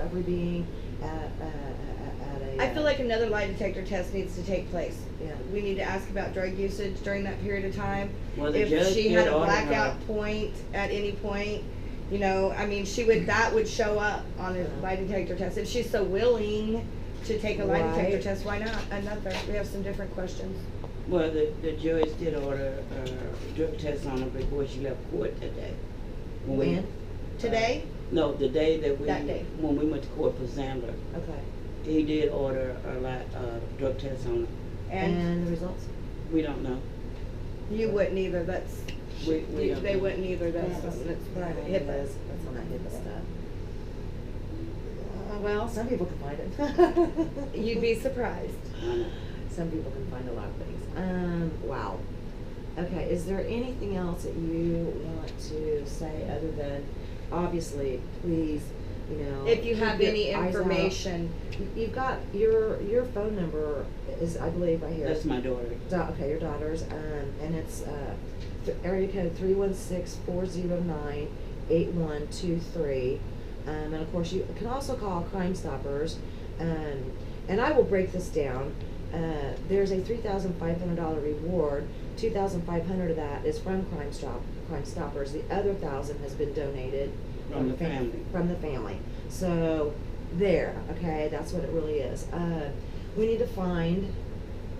recovery being at a... I feel like another lie detector test needs to take place. Yeah. We need to ask about drug usage during that period of time. Well, the If judge she did had a order blackout her. point at any point, you know, I mean, that would show up on a lie detector test. If she's so willing to take a lie detector Right. test, why not? We have some different questions. Well, the judge did order a drug test on her before she left court today. When? Today? No, the day that That day. when we went to court for Sandler, Okay. he did order drug test on her. And the results? We don't know. you wouldn't either. That's We don't they know. wouldn't either. That's something that's private HIPAA. That's on that HIPAA stuff. Well, some people can find it. You'd be surprised. I know. Some people can find a lot of things. Wow. Okay, is there anything else that you want to say other than, obviously, please, you know, If you keep have your any eyes out. information, You've got your phone number is, I believe, right here. That's my daughter. Okay, your daughter's, and it's area code 316-409-8123. And of course, you can also call Crime Stoppers. And I will break this down. There's a $3,500 reward. $2,500 of that is from Crime Stoppers. The other $1,000 has been donated From the family. From the family. So there, okay, that's what it really is. We need to find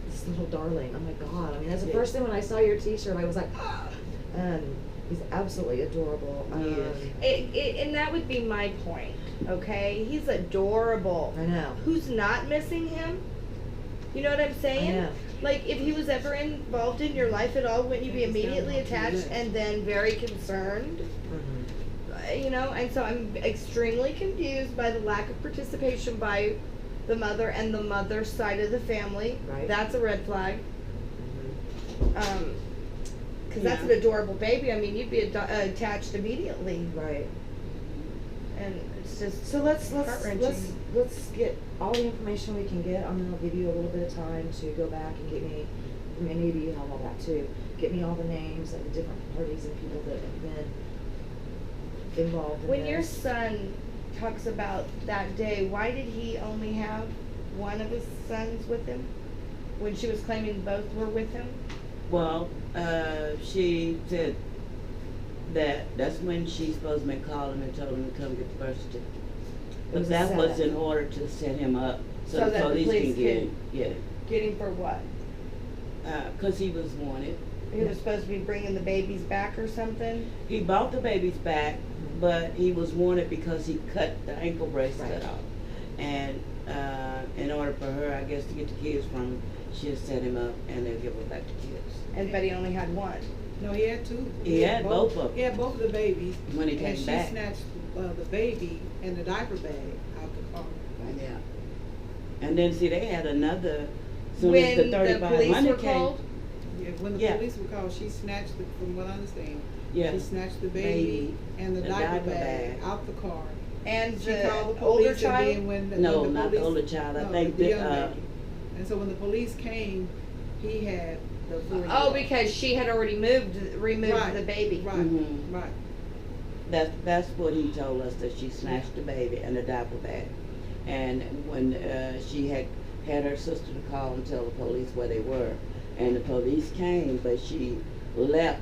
this little darling. Oh my God! I mean, that's the first thing when I saw your T-shirt, I was like, he's absolutely adorable. and that would be my point. Okay, he's adorable. I know. Who's not missing him? You know what I'm saying? I know. Like, if he was ever involved in your life at all, wouldn't you be immediately attached and then very concerned? Mm-hmm. You know, and so I'm extremely confused by the lack of participation by the mother and the mother's side of the family. Right. That's a red flag. Mm-hmm. Because that's an adorable baby. I mean, you'd be attached immediately. Right. And it's just So let's heart-wrenching. get all the information we can get. I'm gonna give you a little bit of time to go back and get me. Maybe you have all that too. Get me all the names of the different parties and people that have been involved in When this. your son talks about that day, why did he only have one of his sons with him? When she was claiming both were with him? Well, she said that's when she's supposed to be calling and told him to come get the birth certificate. It But was a that was setup. in order to set him up so, So the that the police police can get him. can- Yeah. Get him for what? Because he was wanted. He was supposed to be bringing the babies back or something? He brought the babies back, but he was wanted because he cut the ankle bracelet Right. off. And in order for her, I guess, to get the kids from him, she'll set him up and they'll give him back the kids. But he only had one. No, he had two. He had both of them. He had both of the babies. When he And came she back. snatched the baby and the diaper bag out the car. Yeah. And then, see, they had another, soon When as the the police 3500 were came. called? Yeah, when the Yeah. police were called, she snatched it, from what I understand. Yeah. She snatched the baby Baby and the and diaper bag. bag out the car. And She the called the older police, and child? then when the, No, when the not the police, older child. I no, think the that, young baby. And so when the police came, he had the 4-year-old. Oh, because she had already removed Right, the baby. Right, Mhm. right. That's what he told us, that she snatched the baby and the diaper bag. And when she had her sister to call and tell the police where they were, and the police came, but she left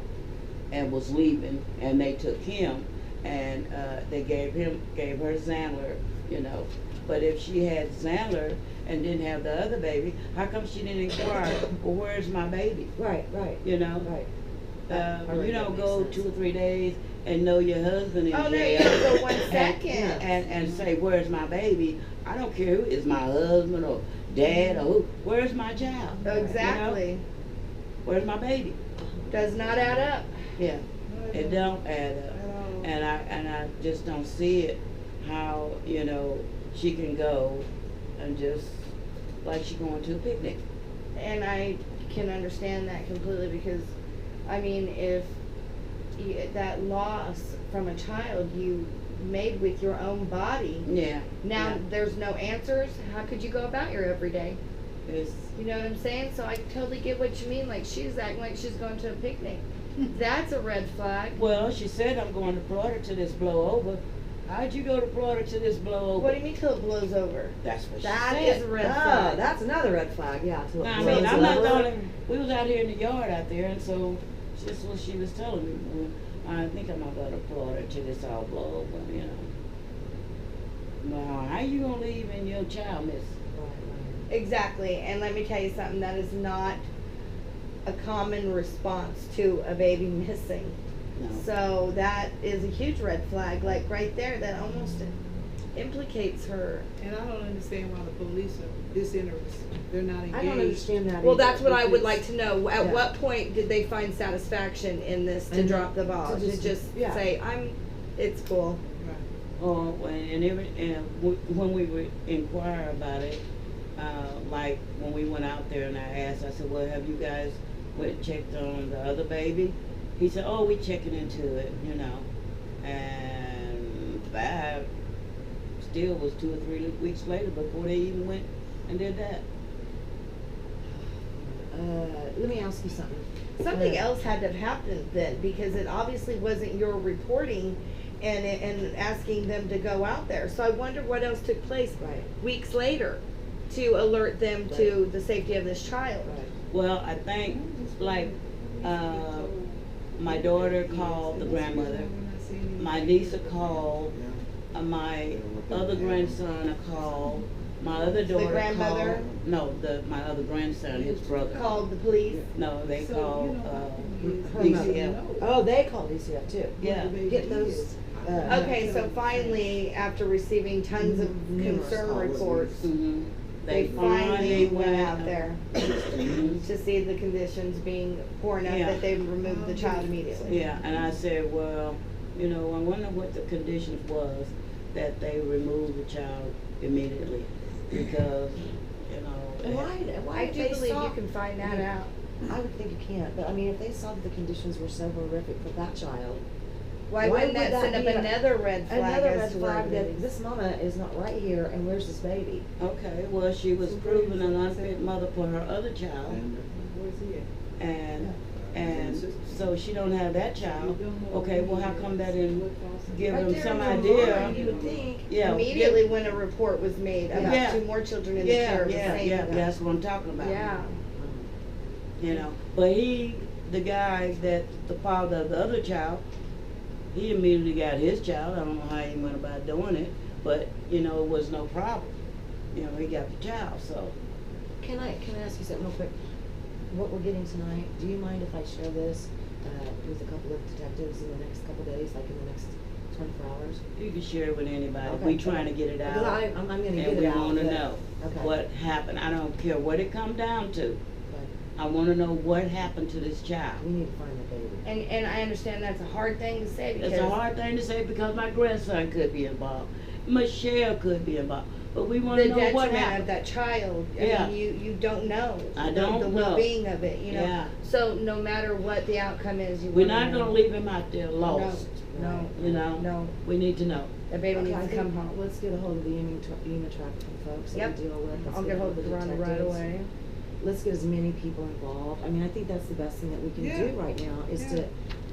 and was leaving, and they took him, and they gave her Sandler, you know. But if she had Sandler and didn't have the other baby, how come she didn't inquire, well, where's my baby? Right. You know? Right. You don't go 2 or 3 days and know your husband in Oh, no, jail. you don't go 1 and- second. And say, where's my baby? I don't care who is my husband or dad or who. Where's my child? You know? Exactly. Where's my baby? Does not add up. Yeah, it don't add up. At all. And I just don't see it, how, you know, she can go and just, like she going to a picnic. And I can understand that completely because, I mean, if that loss from a child you made with your own body, Yeah. now yeah. there's no answers, how could you go about your everyday? It's, You know what I'm saying? So I totally get what you mean. Like, she's acting like she's going to a picnic. That's a red flag. well, she said, I'm going to Florida till this blow over. how'd you go to Florida till this blow over? What do you mean till it blows over? That's what she That said. is a red Oh, flag. that's another red flag, yeah. till it Now, I blows mean, I'm not over. the only, we was out here in the yard out there, and so that's what she was telling me. Well, I think I'm gonna go to Florida till this all blow over, you know. Now, how you gonna leave and your child miss? Right, Exactly, and let me tell you something, that is not a common response to a baby missing. No. So that is a huge red flag, like right there, that almost implicates her. And I don't understand why the police are disinterested. They're not engaged. right. I don't understand that Well, either, that's what I would because- like to know. At Yeah. what point did they find satisfaction in this to And drop the ball? to To just- just yeah. say, it's cool. Or when we would inquire about it, like when we went out there and I asked, I said, well, have you guys went and checked on the other baby? He said, oh, we checking into it, you know. And that still was 2 or 3 weeks later before they even went and did that. Let me ask you something. Something else had to have happened then, because it obviously wasn't your reporting and asking them to go out there. So I wonder what else took place Right. weeks later to alert them to the safety of this child. Right. Well, I think, like, my daughter called the grandmother, my niece called, my other grandson called, my other daughter grandmother? called. No, my other grandson, his brother. Called the police. No, they called, Her mother. DCF. Oh, they called DCF too. Yeah. Get those. Okay, so finally, after receiving tons of Numerous concern calls. reports, Mhm. they finally went out there Mhm. to see the conditions being poor enough Yeah. that they removed the child immediately. Yeah, and I said, well, you know, I wonder what the conditions was that they removed the child immediately, because, you know. Why I if do they believe saw- you can find that out. I would think you can't, but I mean, if they saw that the conditions were so horrific for that child, Why Why wouldn't would that that send up be a- another red flag another as red to where flag it that is? this mama is not right here, and where's this baby? Okay, well, she was proven an unfit mother for her other child, Where's he at? and so she don't have that child. Okay, well, how come that didn't give Right them there some in your idea? mind, you would think. Yeah. Immediately when a report was made about Yeah. 2 more children in the care of the same. That's what I'm talking about. Yeah. You know, but the guy that the father of the other child, he immediately got his child. I don't know how he went about doing it, but you know, it was no problem. You know, he got the child. So Can I ask you something real quick? What we're getting tonight, do you mind if I share this with a couple of detectives in the next couple of days, like in the next 24 hours? you can share it with anybody. Okay. We trying to get it out, Because I'm gonna get it out. and we want to but- know Okay. what happened. I don't care what it come down to. But I want to know what happened to this child. we need to find the baby. And I understand that's a hard thing to say because It's a hard thing to say because my grandson could be involved. Michelle could be involved. But we want the to know what detriment happened. of that child, Yeah. I mean, you don't know. I the don't know. well-being of it, you know. Yeah. So no matter what the outcome is, you We're wanna not know. going to leave him out there lost. No, You know? no. We need to know. The baby Okay, needs I to think come home. Let's get a hold of the human trafficking folks that Yep. we deal with. Let's I'll get hold of the Rhonda right detectives. away. Let's get as many people involved. I mean, I think that's the best thing that we can Yeah. do right now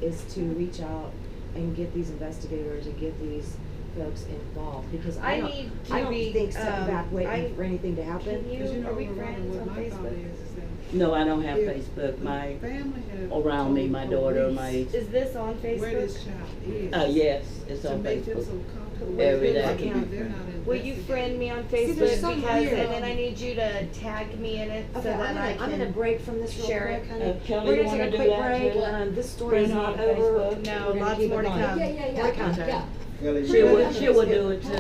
is to reach out and get these investigators and get these folks involved, because I I don't need to I don't be, think sitting back waiting I- for anything to happen. Can you- Because are we Rhonda, friends on what my thought Facebook? is that No, I don't have if Facebook. My the family had around me, told my daughter, police my Is this on where Facebook? this child is. yes, it's To on make them Facebook. so comfortable. Every day. They're not Will you friend me on See, Facebook there's some because, weird- and then I need you to tag me in it so Okay, that I I'm gonna can. break from this real share quick, it. honey. Kelly, We're you gonna wanna take a do quick that break. too? This story's Friend not on over. Facebook? No, We're gonna lots keep more it to going. come. More to come. Okay. Yeah. Kelly, Sure, she would do it too.